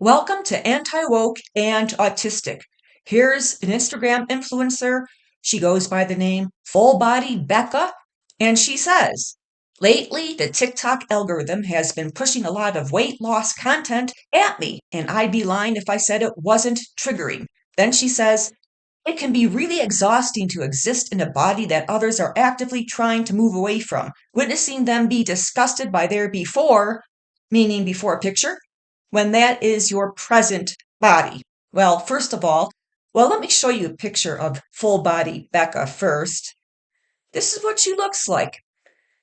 Welcome to Anti-Woke and Autistic. Here's an Instagram influencer. She goes by the name Full Body Becca, and she says, lately the TikTok algorithm has been pushing a lot of weight loss content at me, and I'd be lying if I said it wasn't triggering. Then she says, it can be really exhausting to exist in a body that others are actively trying to move away from, witnessing them be disgusted by their before, meaning before picture, when that is your present body. Well, first of all, let me show you a picture of full body Becca first. This is what she looks like.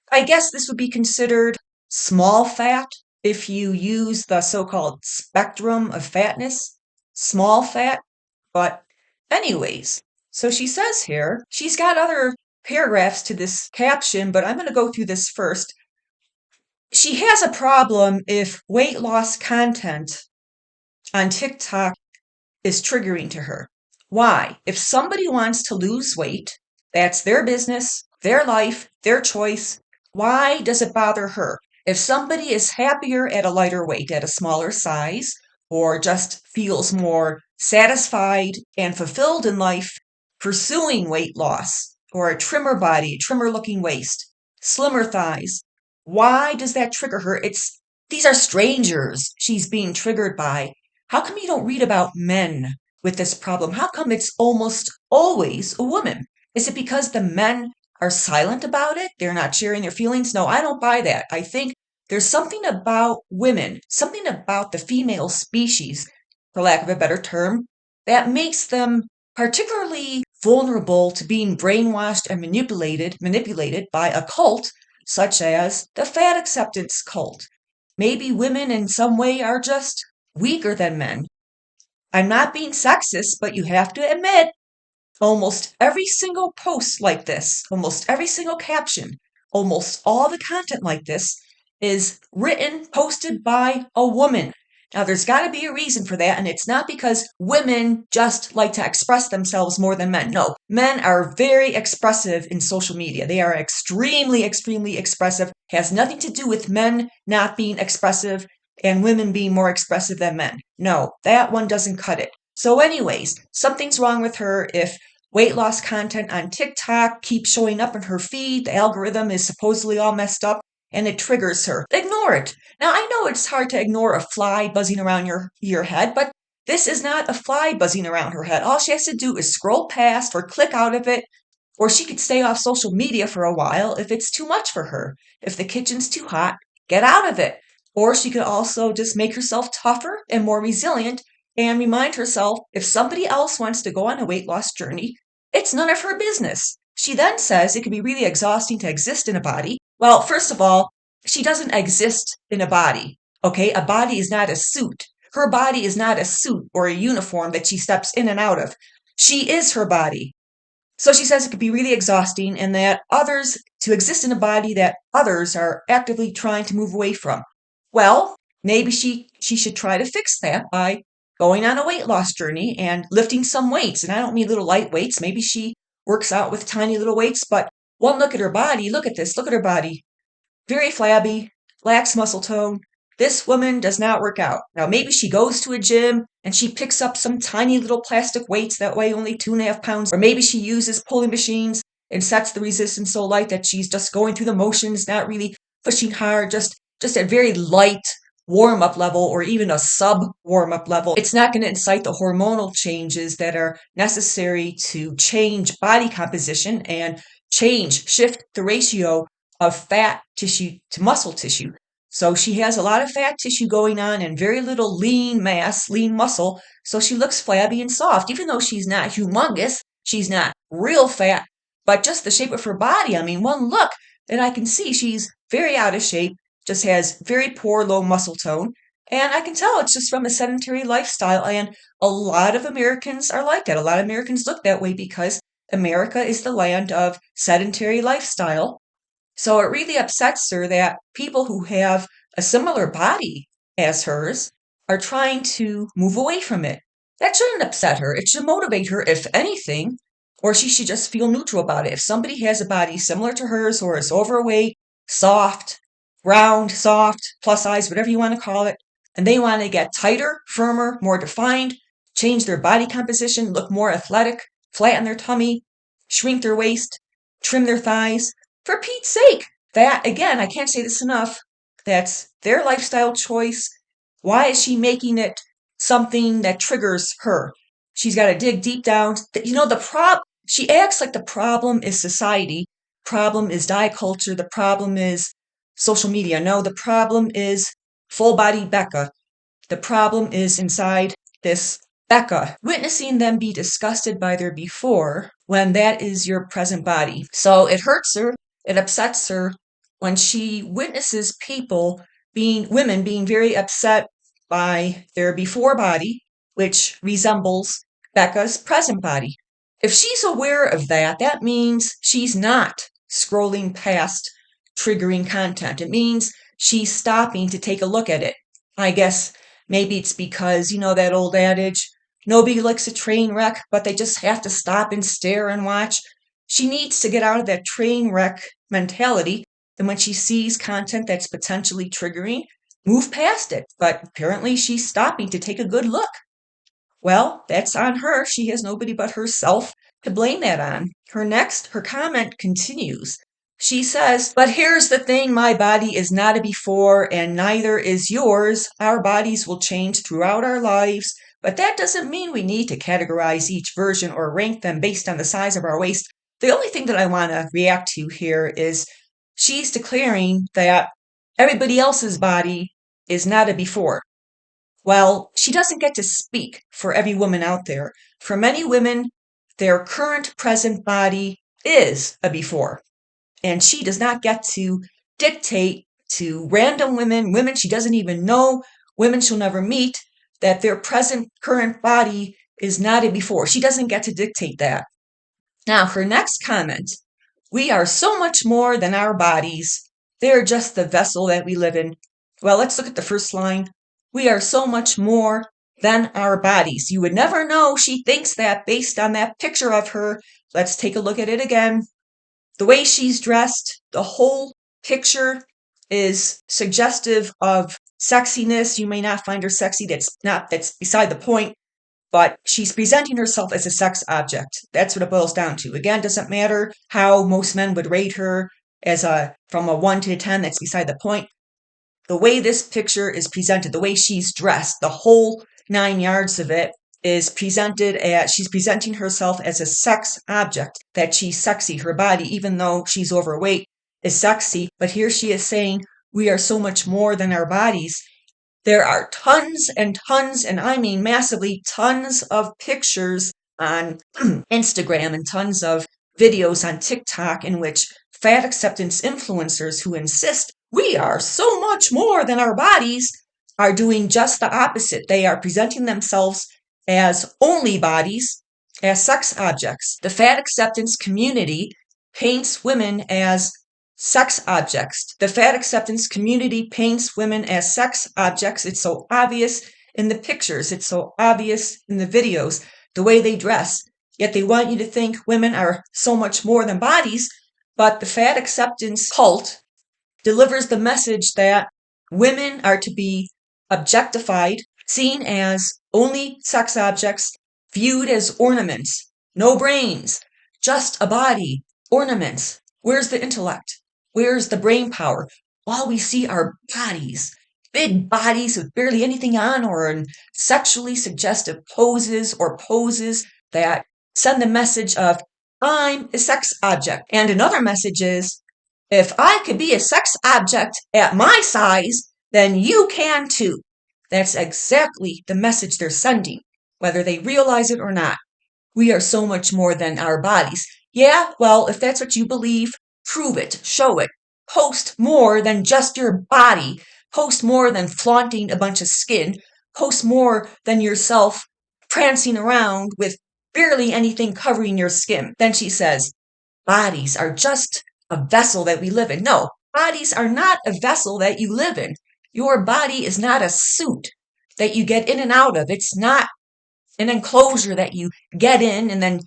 I guess this would be considered small fat if you use the so-called spectrum of fatness, small fat. But anyways, so she says here, she's got other paragraphs to this caption, but I'm going to go through this first. She has a problem if weight loss content on TikTok is triggering to her. Why? If somebody wants to lose weight, that's their business, their life, their choice. Why does it bother her? If somebody is happier at a lighter weight, at a smaller size, or just feels more satisfied and fulfilled in life pursuing weight loss, or a trimmer body, trimmer looking waist, slimmer thighs, why does that trigger her? These are strangers she's being triggered by. How come you don't read about men with this problem? How come it's almost always a woman? Is it because the men are silent about it? They're not sharing their feelings? No, I don't buy that. I think there's something about women, something about the female species, for lack of a better term, that makes them particularly vulnerable to being brainwashed and manipulated by a cult such as the fat acceptance cult. Maybe women in some way are just weaker than men. I'm not being sexist, but you have to admit, almost every single post like this, almost every single caption, almost all the content like this is written, posted by a woman. Now, there's got to be a reason for that, and it's not because women just like to express themselves more than men. No, men are very expressive in social media. They are extremely, extremely expressive. Has nothing to do with men not being expressive and women being more expressive than men. No, that one doesn't cut it. So, anyways, something's wrong with her if weight loss content on TikTok keeps showing up in her feed. The algorithm is supposedly all messed up and it triggers her. Ignore it. Now, I know it's hard to ignore a fly buzzing around your head, but this is not a fly buzzing around her head. All she has to do is scroll past or click out of it, or she could stay off social media for a while if it's too much for her. If the kitchen's too hot, get out of it. Or she could also just make herself tougher and more resilient and remind herself if somebody else wants to go on a weight loss journey, it's none of her business. She then says it can be really exhausting to exist in a body. Well, first of all, she doesn't exist in a body. Okay, a body is not a suit. Her body is not a suit or a uniform that she steps in and out of. She is her body. So she says it could be really exhausting and that to exist in a body that others are actively trying to move away from. Well, maybe she should try to fix that by going on a weight loss journey and lifting some weights. And I don't mean little light weights. Maybe she works out with tiny little weights, but one look at her body, look at this, look at her body. Very flabby, lacks muscle tone. This woman does not work out. Now, maybe she goes to a gym and she picks up some tiny little plastic weights that weigh only 2.5 pounds. Or maybe she uses pulling machines and sets the resistance so light that she's just going through the motions, not really pushing hard, just at very light warm-up level or even a sub warm-up level. It's not going to incite the hormonal changes that are necessary to change body composition and shift the ratio of fat tissue to muscle tissue. So she has a lot of fat tissue going on and very little lean mass, lean muscle. So she looks flabby and soft, even though she's not humongous. She's not real fat, but just the shape of her body. I mean, one look and I can see she's very out of shape, just has very poor low muscle tone. And I can tell it's just from a sedentary lifestyle. And a lot of Americans are like that. A lot of Americans look that way because America is the land of sedentary lifestyle. So it really upsets her that people who have a similar body as hers are trying to move away from it. That shouldn't upset her. It should motivate her, if anything, or she should just feel neutral about it. If somebody has a body similar to hers or is overweight, soft, round, soft, plus size, whatever you want to call it, and they want to get tighter, firmer, more defined, change their body composition, look more athletic, flatten their tummy, shrink their waist, trim their thighs. For Pete's sake, that, again, I can't say this enough, that's their lifestyle choice. Why is she making it something that triggers her? She's got to dig deep down. She acts like the problem is society. Problem is diet culture. The problem is social media. No, the problem is full body Becca. The problem is inside this Becca, witnessing them be disgusted by their before when that is your present body. So it hurts her, it upsets her when she witnesses women being very upset by their before body, which resembles Becca's present body. If she's aware of that, that means she's not scrolling past triggering content. It means she's stopping to take a look at it. I guess maybe it's because, that old adage, nobody likes a train wreck, but they just have to stop and stare and watch. She needs to get out of that train wreck mentality. And when she sees content that's potentially triggering, move past it. But apparently she's stopping to take a good look. Well, that's on her. She has nobody but herself to blame that on. Her comment continues. She says, but here's the thing, my body is not a before and neither is yours. Our bodies will change throughout our lives, but that doesn't mean we need to categorize each version or rank them based on the size of our waist. The only thing that I want to react to here is she's declaring that everybody else's body is not a before. Well, she doesn't get to speak for every woman out there. For many women, their current present body is a before. And she does not get to dictate to random women she doesn't even know, women she'll never meet, that their current body is not a before. She doesn't get to dictate that. Now, her next comment, we are so much more than our bodies. They're just the vessel that we live in. Well, let's look at the first line. We are so much more than our bodies. You would never know she thinks that based on that picture of her. Let's take a look at it again. The way she's dressed, the whole picture is suggestive of sexiness. You may not find her sexy. That's beside the point. But she's presenting herself as a sex object. That's what it boils down to. Again, doesn't matter how most men would rate her from a 1 to 10. That's beside the point. The way this picture is presented, the way she's dressed, the whole 9 yards of it is presented as she's presenting herself as a sex object, that she's sexy. Her body, even though she's overweight, is sexy. But here she is saying, we are so much more than our bodies. There are tons and tons, and I mean massively, tons of pictures on Instagram and tons of videos on TikTok in which fat acceptance influencers who insist we are so much more than our bodies are doing just the opposite. They are presenting themselves as only bodies, as sex objects. The fat acceptance community paints women as sex objects. The fat acceptance community paints women as sex objects. It's so obvious in the pictures. It's so obvious in the videos, the way they dress. Yet they want you to think women are so much more than bodies. But the fat acceptance cult delivers the message that women are to be objectified, seen as only sex objects, viewed as ornaments, no brains, just a body, ornaments. Where's the intellect? Where's the brain power? All we see are bodies, big bodies with barely anything on, or in sexually suggestive poses or poses that send the message of, I'm a sex object. And another message is, if I could be a sex object at my size, then you can too. That's exactly the message they're sending, whether they realize it or not. We are so much more than our bodies. Yeah, well, if that's what you believe, prove it, show it. Post more than just your body. Post more than flaunting a bunch of skin. Post more than yourself prancing around with barely anything covering your skin. Then she says, bodies are just a vessel that we live in. No, bodies are not a vessel that you live in. Your body is not a suit that you get in and out of. It's not an enclosure that you get in and then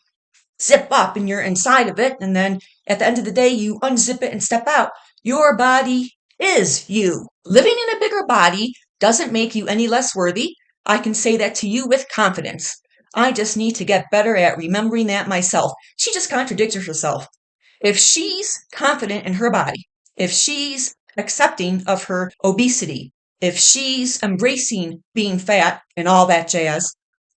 zip up and you're inside of it. And then at the end of the day, you unzip it and step out. Your body is you. Living in a bigger body doesn't make you any less worthy. I can say that to you with confidence. I just need to get better at remembering that myself. She just contradicted herself. If she's confident in her body, if she's accepting of her obesity, if she's embracing being fat and all that jazz,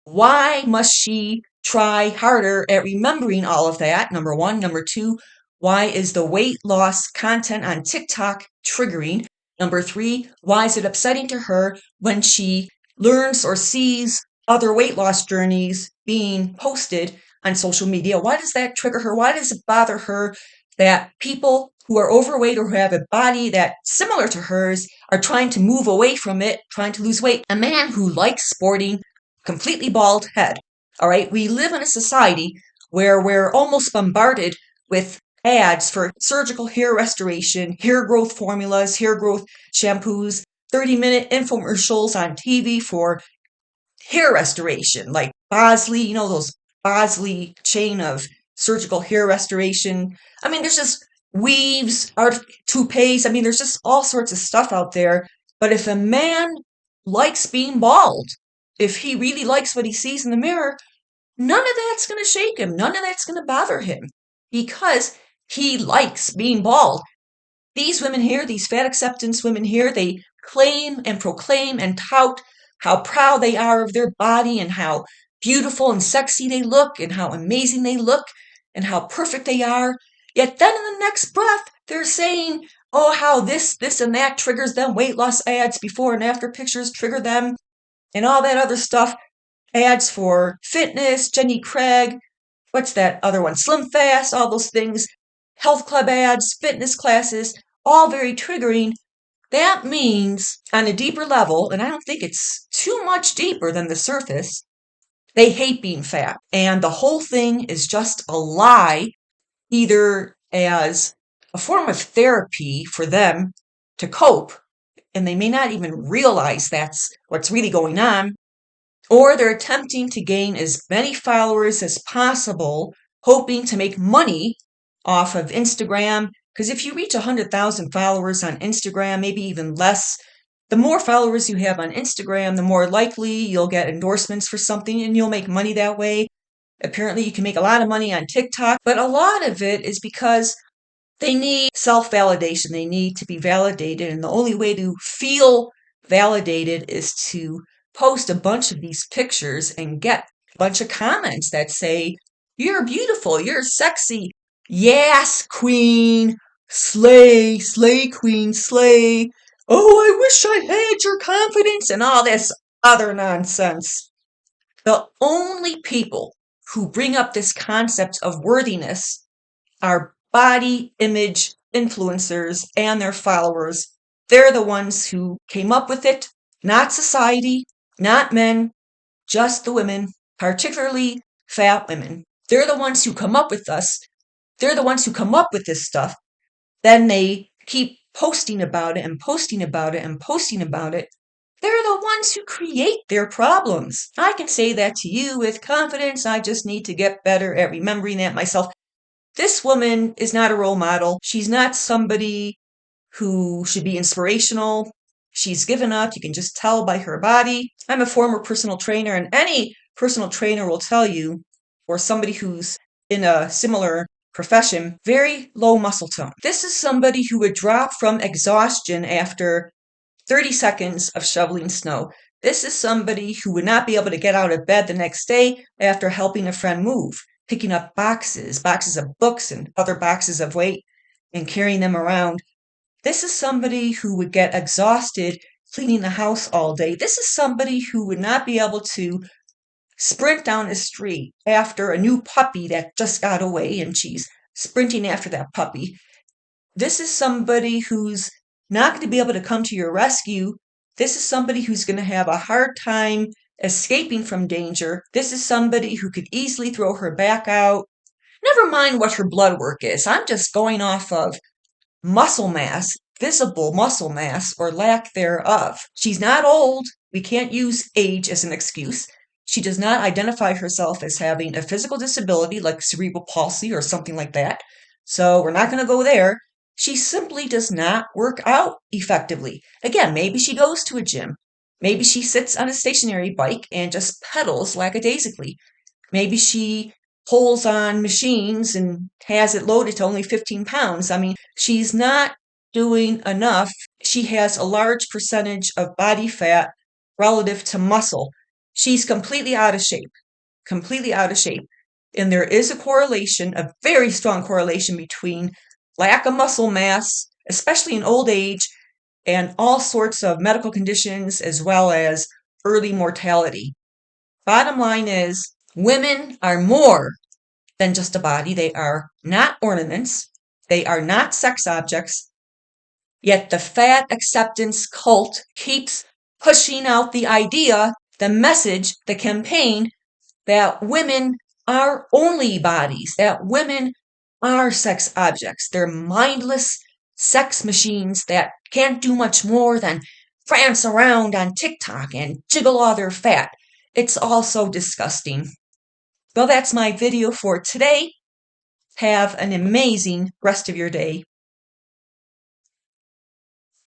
why must she try harder at remembering all of that? Number one. Number two, why is the weight loss content on TikTok triggering? Number three, why is it upsetting to her when she learns or sees other weight loss journeys being posted on social media? Why does that trigger her? Why does it bother her that people who are overweight or who have a body that's similar to hers are trying to move away from it, trying to lose weight? A man who likes sporting completely bald head. All right. We live in a society where we're almost bombarded with ads for surgical hair restoration, hair growth formulas, hair growth shampoos, 30-minute infomercials on TV for hair restoration, like Bosley, those Bosley chain of surgical hair restoration. I mean, there's just weaves, art toupees. I mean, there's just all sorts of stuff out there. But if a man likes being bald, if he really likes what he sees in the mirror, none of that's going to shake him. None of that's going to bother him because he likes being bald. These women here, these fat acceptance women here, they claim and proclaim and tout how proud they are of their body and how beautiful and sexy they look and how amazing they look and how perfect they are. Yet then in the next breath, they're saying, oh, how this, and that triggers them. Weight loss ads, before and after pictures trigger them and all that other stuff. Ads for fitness, Jenny Craig, what's that other one? Slim Fast, all those things. Health club ads, fitness classes, all very triggering. That means on a deeper level, and I don't think it's too much deeper than the surface, they hate being fat. And the whole thing is just a lie, either as a form of therapy for them to cope, and they may not even realize that's what's really going on, or they're attempting to gain as many followers as possible, hoping to make money off of Instagram. Because if you reach 100,000 followers on Instagram, maybe even less, the more followers you have on Instagram, the more likely you'll get endorsements for something and you'll make money that way. Apparently, you can make a lot of money on TikTok, but a lot of it is because they need self-validation. They need to be validated, and the only way to feel validated is to post a bunch of these pictures and get a bunch of comments that say, you're beautiful, you're sexy, yes, queen, slay, slay, queen, slay. Oh, I wish I had your confidence, and all this other nonsense. The only people who bring up this concept of worthiness are body image influencers and their followers. They're the ones who came up with it, not society, not men, just the women, particularly fat women. They're the ones who come up with us. They're the ones who come up with this stuff. Then they keep posting about it and posting about it and posting about it. They're the ones who create their problems. I can say that to you with confidence. I just need to get better at remembering that myself. This woman is not a role model. She's not somebody who should be inspirational. She's given up. You can just tell by her body. I'm a former personal trainer, and any personal trainer will tell you, or somebody who's in a similar profession, very low muscle tone. This is somebody who would drop from exhaustion after 30 seconds of shoveling snow. This is somebody who would not be able to get out of bed the next day after helping a friend move, picking up boxes of books and other boxes of weight and carrying them around. This is somebody who would get exhausted cleaning the house all day. This is somebody who would not be able to sprint down the street after a new puppy that just got away and she's sprinting after that puppy. This is somebody who's not going to be able to come to your rescue. This is somebody who's going to have a hard time escaping from danger. This is somebody who could easily throw her back out. Never mind what her blood work is. I'm just going off of muscle mass, visible muscle mass, or lack thereof. She's not old. We can't use age as an excuse. She does not identify herself as having a physical disability like cerebral palsy or something like that. So we're not going to go there. She simply does not work out effectively. Again, maybe she goes to a gym. Maybe she sits on a stationary bike and just pedals lackadaisically. Maybe she pulls on machines and has it loaded to only 15 pounds. I mean, she's not doing enough. She has a large percentage of body fat relative to muscle. She's completely out of shape, completely out of shape. And there is a correlation, a very strong correlation between lack of muscle mass, especially in old age, and all sorts of medical conditions as well as early mortality. Bottom line is, women are more than just a body. They are not ornaments. They are not sex objects. Yet the fat acceptance cult keeps pushing out the idea, the message, the campaign that women are only bodies, that women are sex objects. They're mindless sex machines that can't do much more than prance around on TikTok and jiggle all their fat. It's all so disgusting. Well, that's my video for today. Have an amazing rest of your day.